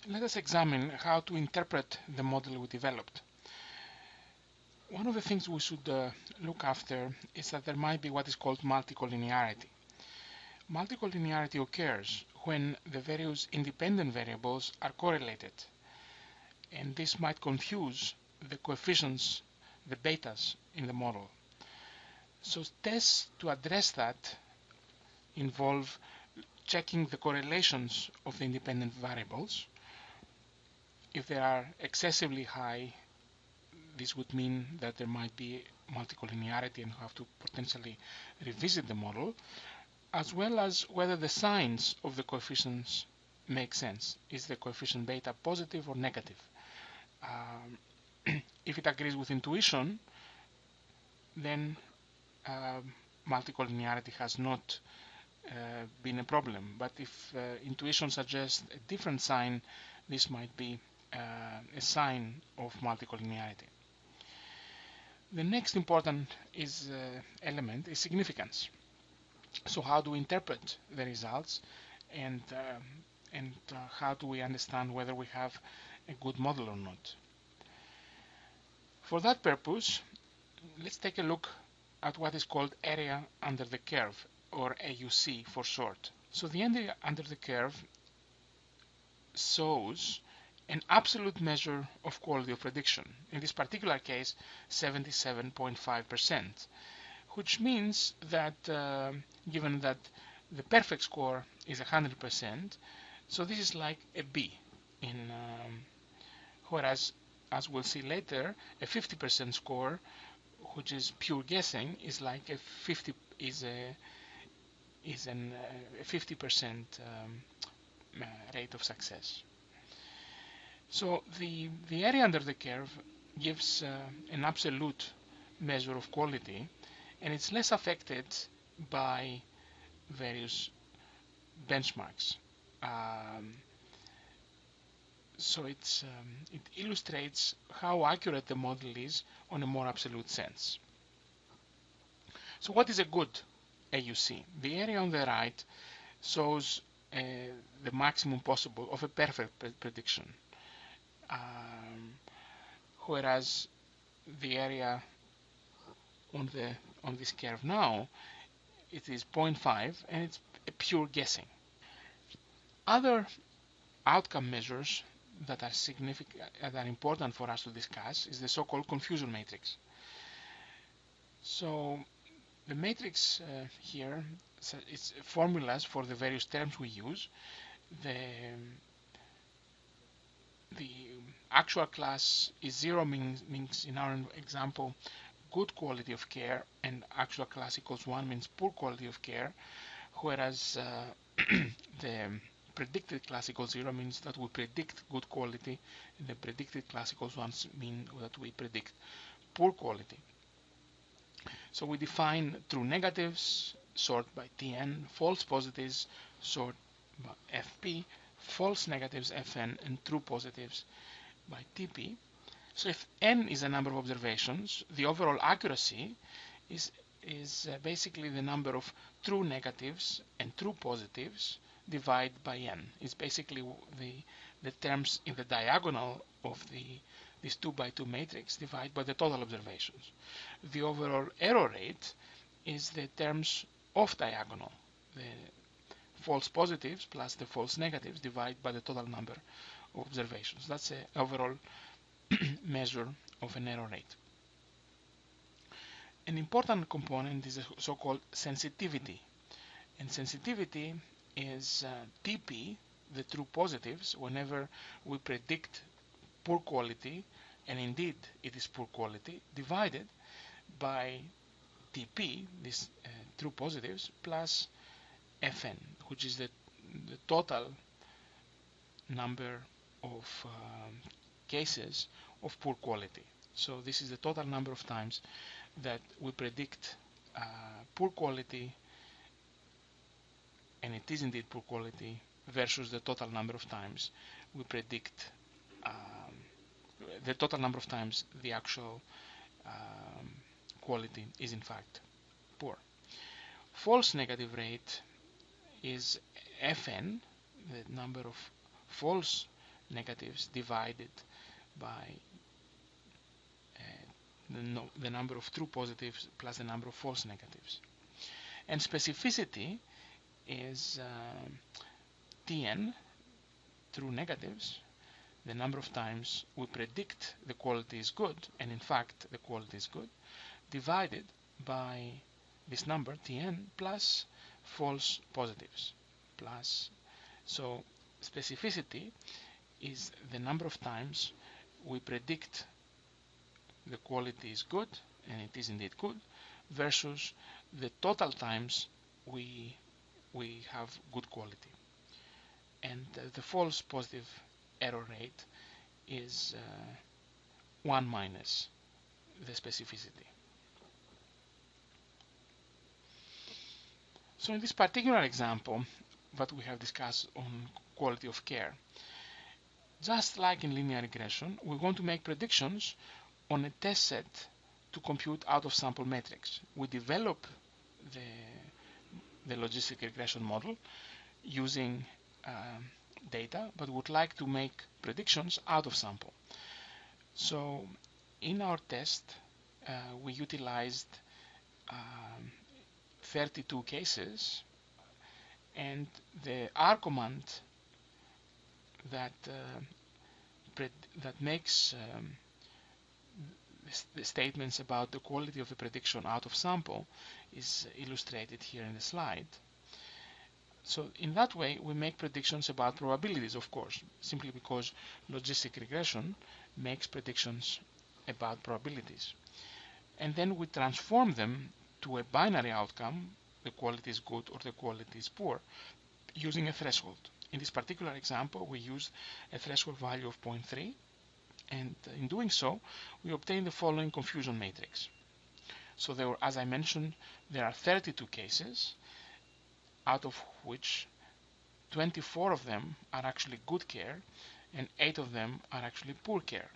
Let us examine how to interpret the model we developed. One of the things we should look after is that there might be what is called multicollinearity. Multicollinearity occurs when the various independent variables are correlated, and this might confuse the coefficients, the betas in the model. So tests to address that involve checking the correlations of the independent variables. If they are excessively high, this would mean that there might be multicollinearity and have to potentially revisit the model, as well as whether the signs of the coefficients make sense. Is the coefficient beta positive or negative? If it agrees with intuition, then multicollinearity has not been a problem. But if intuition suggests a different sign, this might be a sign of multicollinearity. The next important element is significance. So how do we interpret the results, and how do we understand whether we have a good model or not? For that purpose, let's take a look at what is called area under the curve, or AUC for short. So the area under the curve shows an absolute measure of quality of prediction, in this particular case 77.5%, which means that given that the perfect score is 100%, so this is like a B, whereas, as we'll see later, a 50% score, which is pure guessing, is like a 50% rate of success. So the area under the curve gives an absolute measure of quality, and it's less affected by various benchmarks. So it illustrates how accurate the model is on a more absolute sense. So what is a good AUC? The area on the right shows the maximum possible of a perfect prediction, whereas the area on this curve now, it is 0.5, and it's a pure guessing. Other outcome measures that are significant, that are important for us to discuss, is the so-called confusion matrix. So the matrix here, so it's formulas for the various terms we use. The actual class is 0, means in our example good quality of care, and actual class equals 1 means poor quality of care, whereas the predicted class equals 0 means that we predict good quality, and the predicted class equals 1 means that we predict poor quality. So we define true negatives, sort by Tn, false positives, sort by Fp, false negatives Fn, and true positives by Tp. So if n is the number of observations, the overall accuracy is basically the number of true negatives and true positives divided by n. It's basically the terms in the diagonal of this 2 by 2 matrix divided by the total observations. The overall error rate is the terms off diagonal, the false positives plus the false negatives divided by the total number of observations. That's the overall measure of an error rate. An important component is the so-called sensitivity, and sensitivity is Tp, the true positives, whenever we predict poor quality, and indeed it is poor quality, divided by Tp, these true positives, plus Fn, which is the total number of cases of poor quality. So this is the total number of times that we predict poor quality, and it is indeed poor quality, versus the total number of times we predict the total number of times the actual quality is in fact poor. False negative rate is Fn, the number of false negatives divided by the number of true positives plus the number of false negatives. And specificity is Tn, true negatives, the number of times we predict the quality is good, and in fact the quality is good, divided by this number Tn plus false positives plus. So specificity is the number of times we predict the quality is good, and it is indeed good, versus the total times we have good quality. And the false positive error rate is 1 minus the specificity. So in this particular example that we have discussed on quality of care, just like in linear regression, we want to make predictions on a test set to compute out-of-sample metrics. We develop the logistic regression model using data, but would like to make predictions out of sample. So in our test, we utilized 32 cases, and the R command that makes the statements about the quality of the prediction out of sample is illustrated here in the slide. So in that way, we make predictions about probabilities, of course, simply because logistic regression makes predictions about probabilities. And then we transform them to a binary outcome, the quality is good or the quality is poor, using a threshold. In this particular example, we used a threshold value of 0.3, and in doing so, we obtain the following confusion matrix. So there were, as I mentioned, there are 32 cases, out of which 24 of them are actually good care and 8 of them are actually poor care.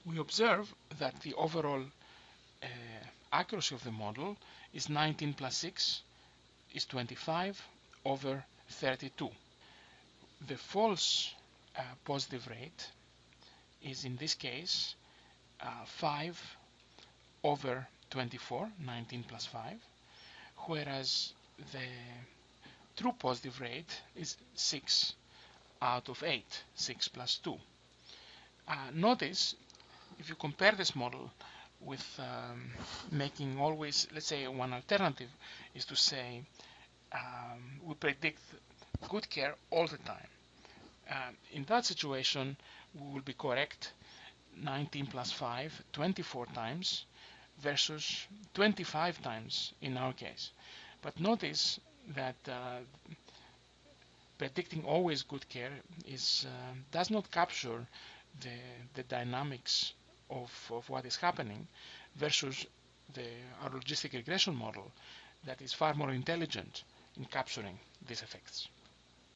We observe that the overall accuracy of the model is 19 plus 6 is 25 over 32. The false positive rate is in this case 5 over 24, 19 plus 5, whereas the true positive rate is 6 out of 8, 6 plus 2. Notice, if you compare this model with making always, let's say one alternative is to say we predict good care all the time. In that situation, we will be correct 19 plus 5, 24 times versus 25 times in our case. But notice that predicting always good care does not capture the dynamics of what is happening versus our logistic regression model that is far more intelligent in capturing these effects.